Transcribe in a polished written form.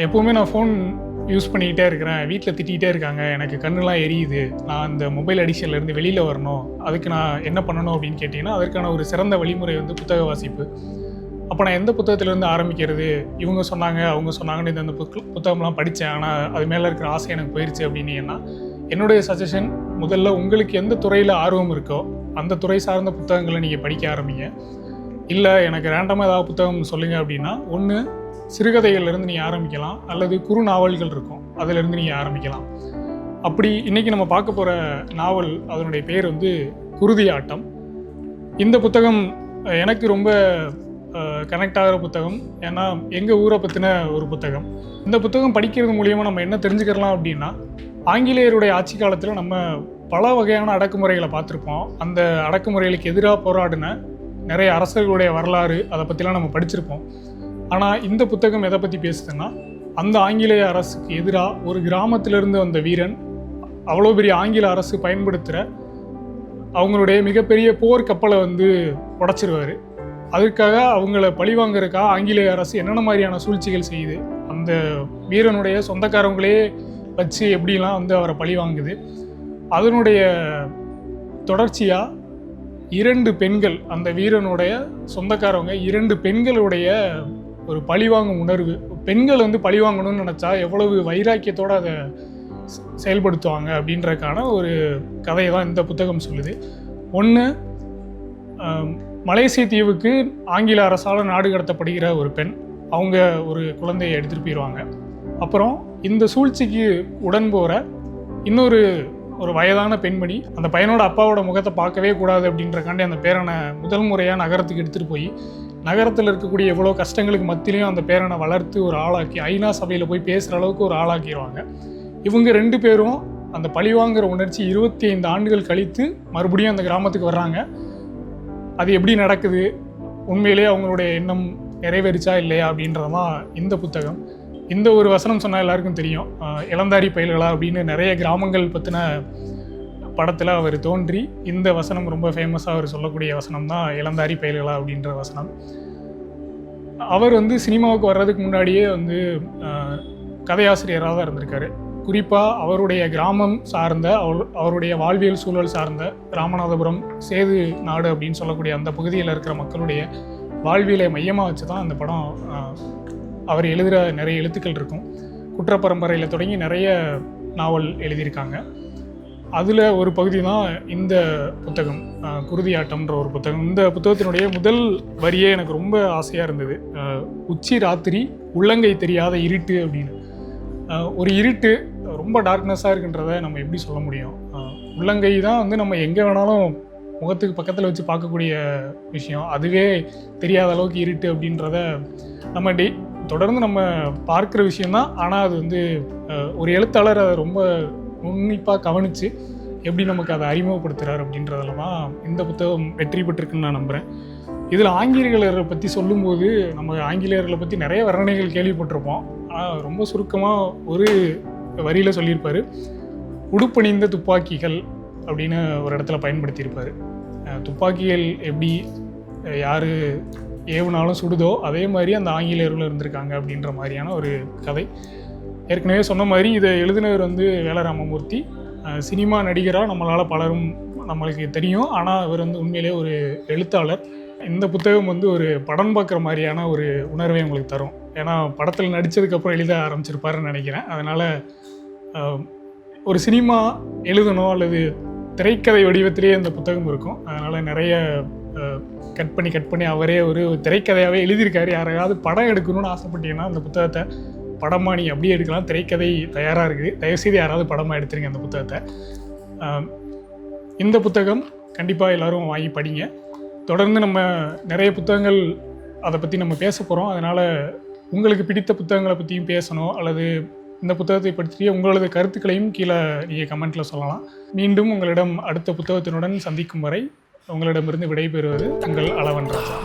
எப்போவுமே நான் phone use பண்ணிக்கிட்டே இருக்கிறேன். வீட்டில் திட்டிகிட்டே இருக்காங்க. எனக்கு கண்ணுலாம் எரியுது. நான் அந்த மொபைல் அடிக்ஷன்லேருந்து வெளியில் வரணும். அதுக்கு நான் என்ன பண்ணணும் அப்படின்னு கேட்டிங்கன்னா, அதற்கான ஒரு சிறந்த வழிமுறை வந்து புத்தக வாசிப்பு. அப்போ நான் எந்த புத்தகத்திலேருந்து ஆரம்பிக்கிறது? இவங்க சொன்னாங்க, அவங்க சொன்னாங்கன்னு இந்த புத்தகம்லாம் படித்தேன். ஆனால் அது மேலே இருக்கிற ஆசை எனக்கு போயிடுச்சு அப்படின்னீங்கன்னா, என்னுடைய சஜஷன் முதல்ல உங்களுக்கு எந்த துறையில் ஆர்வம் இருக்கோ, அந்த துறை சார்ந்த புத்தகங்களை நீங்கள் படிக்க ஆரம்பிங்க. இல்லை எனக்கு ரேண்டமாக ஏதாவது புத்தகம் சொல்லுங்கள் அப்படின்னா, ஒன்று சிறுகதைகள்லேருந்து நீங்கள் ஆரம்பிக்கலாம், அல்லது குறுநாவல்கள் இருக்கும் அதிலேருந்து நீங்கள் ஆரம்பிக்கலாம். அப்படி இன்றைக்கி நம்ம பார்க்க போகிற நாவல், அதனுடைய பேர் வந்து குருதி ஆட்டம். இந்த புத்தகம் எனக்கு ரொம்ப கனெக்ட் ஆகிற புத்தகம். ஏன்னா எங்கள் ஊரை பற்றின ஒரு புத்தகம். இந்த புத்தகம் படிக்கிறது மூலியமாக நம்ம என்ன தெரிஞ்சுக்கலாம் அப்படின்னா, ஆங்கிலேயருடைய ஆட்சி காலத்தில் நம்ம பல வகையான அடக்குமுறைகளை பார்த்துருப்போம். அந்த அடக்குமுறைகளுக்கு எதிராக போராடின நிறைய அரசர்களுடைய வரலாறு, அதை பற்றிலாம் நம்ம படிச்சிருப்போம். ஆனால் இந்த புத்தகம் எதை பற்றி பேசுதுன்னா, அந்த ஆங்கிலேய அரசுக்கு எதிராக ஒரு கிராமத்திலிருந்து வந்த வீரன் அவ்வளோ பெரிய ஆங்கில அரசு பயன்படுத்துகிற அவங்களுடைய மிகப்பெரிய போர் கப்பலை வந்து உடைச்சிருவார். அதுக்காக அவங்கள பழிவாங்கிறதுக்காக ஆங்கிலேய அரசு என்னென்ன மாதிரியான சூழ்ச்சிகள் செய்யுது, அந்த வீரனுடைய சொந்தக்காரங்களே வச்சு எப்படிலாம் வந்து அவரை பழிவாங்குது. அதனுடைய தொடர்ச்சியாக 2 பெண்கள், அந்த வீரனுடைய சொந்தக்காரவங்க 2 பெண்களுடைய ஒரு பழிவாங்கும் உணர்வு. பெண்கள் வந்து பழிவாங்கணும்னு நினச்சா எவ்வளவு வைராக்கியத்தோடு அதை செயல்படுத்துவாங்க அப்படின்றதுக்கான ஒரு கதையை தான் இந்த புத்தகம் சொல்லுது. ஒன்று, மலேசிய தீவுக்கு ஆங்கில அரசால் நாடு கடத்தப்படுகிற ஒரு பெண், அவங்க ஒரு குழந்தையை எடுத்துகிட்டு போயிடுவாங்க. அப்புறம் இந்த சூழ்ச்சிக்கு உடன் போகிற இன்னொரு வயதான பெண்மணி, அந்த பையனோட அப்பாவோட முகத்தை பார்க்கவே கூடாது அப்படின்றக்காண்டி அந்த பேரனை முதல் முறையாக நகரத்துக்கு எடுத்துகிட்டு போய், நகரத்தில் இருக்கக்கூடிய எவ்வளோ கஷ்டங்களுக்கு மத்தியிலையும் அந்த பேரனை வளர்த்து ஒரு ஆளாக்கி ஐநா சபையில் போய் பேசுகிற அளவுக்கு ஒரு ஆளாக்கிடுவாங்க. இவங்க 2 பேரும் அந்த பழிவாங்கிற உணர்ச்சி 25 ஆண்டுகள் கழித்து மறுபடியும் அந்த கிராமத்துக்கு வர்றாங்க. அது எப்படி நடக்குது, உண்மையிலே அவங்களுடைய எண்ணம் நிறைவேறிச்சா இல்லையா அப்படின்றதான் இந்த புத்தகம். இந்த ஒரு வசனம் சொன்னால் எல்லாருக்கும் தெரியும், இளந்தாரி பயல்களா அப்படின்னு நிறைய கிராமங்கள் பற்றின படத்தில் அவர் தோன்றி இந்த வசனம் ரொம்ப ஃபேமஸாக அவர் சொல்லக்கூடிய வசனம் தான் இளந்தாரி பயல்களா அப்படின்ற வசனம். அவர் வந்து சினிமாவுக்கு வர்றதுக்கு முன்னாடியே வந்து கதையாசிரியராக தான் இருந்திருக்காரு. குறிப்பாக அவருடைய கிராமம் சார்ந்த அவருடைய வாழ்வியல் சூழல் சார்ந்த ராமநாதபுரம் சேது நாடு அப்படின்னு சொல்லக்கூடிய அந்த பகுதியில் இருக்கிற மக்களுடைய வாழ்வியலை மையமாக வச்சு தான் அந்த படம் அவர் எழுதுகிற நிறைய எழுத்துக்கள் இருக்கும். குற்றப்பரம்பரையில் தொடங்கி நிறைய நாவல் எழுதியிருக்காங்க. அதில் ஒரு பகுதி தான் இந்த புத்தகம், குருதி ஆட்டம்ன்ற ஒரு புத்தகம். இந்த புத்தகத்தினுடைய முதல் வரியே எனக்கு ரொம்ப ஆசையாக இருந்தது. உச்சி ராத்திரி உள்ளங்கை தெரியாத இருட்டு அப்படின்னு. ஒரு இருட்டு ரொம்ப டார்க்னஸாக இருக்குன்றதை நம்ம எப்படி சொல்ல முடியும்? உள்ளங்கை தான் வந்து நம்ம எங்கே வேணாலும் முகத்துக்கு பக்கத்தில் வச்சு பார்க்கக்கூடிய விஷயம். அதுவே தெரியாத அளவுக்கு இருட்டு அப்படின்றத நம்ம தொடர்ந்து நம்ம பார்க்குற விஷயந்தான். ஆனால் அது வந்து ஒரு எழுத்தாளர் அதை ரொம்ப உன்னிப்பாக கவனித்து எப்படி நமக்கு அதை அறிமுகப்படுத்துகிறார் அப்படின்றதுல தான் இந்த புத்தகம் வெற்றி பெற்றிருக்குன்னு நான் நம்புகிறேன். இதில் ஆங்கிலேயர்களை பற்றி சொல்லும்போது நம்ம ஆங்கிலேயர்களை பற்றி நிறைய வர்ணனைகள் கேள்விப்பட்டிருப்போம். ஆனால் ரொம்ப சுருக்கமாக ஒரு வரியில் சொல்லியிருப்பார், உடுப்பணிந்த துப்பாக்கிகள் அப்படின்னு ஒரு இடத்துல பயன்படுத்தியிருப்பார். துப்பாக்கிகள் எப்படி யார் ஏவுனாலும் சுடுதோ அதே மாதிரி அந்த ஆங்கிலேயர்களும் இருந்திருக்காங்க அப்படின்ற மாதிரியான ஒரு கதை. ஏற்கனவே சொன்ன மாதிரி இதை எழுதினவர் வந்து வேலராமமூர்த்தி. சினிமா நடிகராக நம்மளால் பலரும் நம்மளுக்கு தெரியும். ஆனால் அவர் வந்து உண்மையிலே ஒரு எழுத்தாளர். இந்த புத்தகம் வந்து ஒரு படம் பார்க்குற மாதிரியான ஒரு உணர்வை உங்களுக்கு தரும். ஏன்னா படத்தில் நடித்ததுக்கப்புறம் எழுத ஆரம்பிச்சிருப்பாருன்னு நினைக்கிறேன். அதனால் ஒரு சினிமா எழுதணும் அல்லது திரைக்கதை வடிவத்திலேயே இந்த புத்தகம் இருக்கும். அதனால் நிறைய கட் பண்ணி அவரே ஒரு திரைக்கதையாகவே எழுதியிருக்காரு. யாரையாவது படம் எடுக்கணும்னு ஆசைப்பட்டீங்கன்னா அந்த புத்தகத்தை படமாக நீங்கள் அப்படியே எடுக்கலாம். திரைக்கதை தயாராக இருக்குது. தயவுசெய்து யாராவது படமாக எடுத்துருங்க அந்த புத்தகத்தை. இந்த புத்தகம் கண்டிப்பாக எல்லோரும் வாங்கி படிங்க. தொடர்ந்து நம்ம நிறைய புத்தகங்கள் அதை பற்றி நம்ம பேச போகிறோம். அதனால் உங்களுக்கு பிடித்த புத்தகங்களை பற்றியும் பேசணும் அல்லது இந்த புத்தகத்தை பற்றிய உங்களது கருத்துக்களையும் கீழே நீங்கள் கமெண்ட்டில் சொல்லலாம். மீண்டும் உங்களிடம் அடுத்த புத்தகத்தினுடன் சந்திக்கும் வரை உங்களிடமிருந்து விடைபெறுவது உங்கள் அளவன் ராஜா.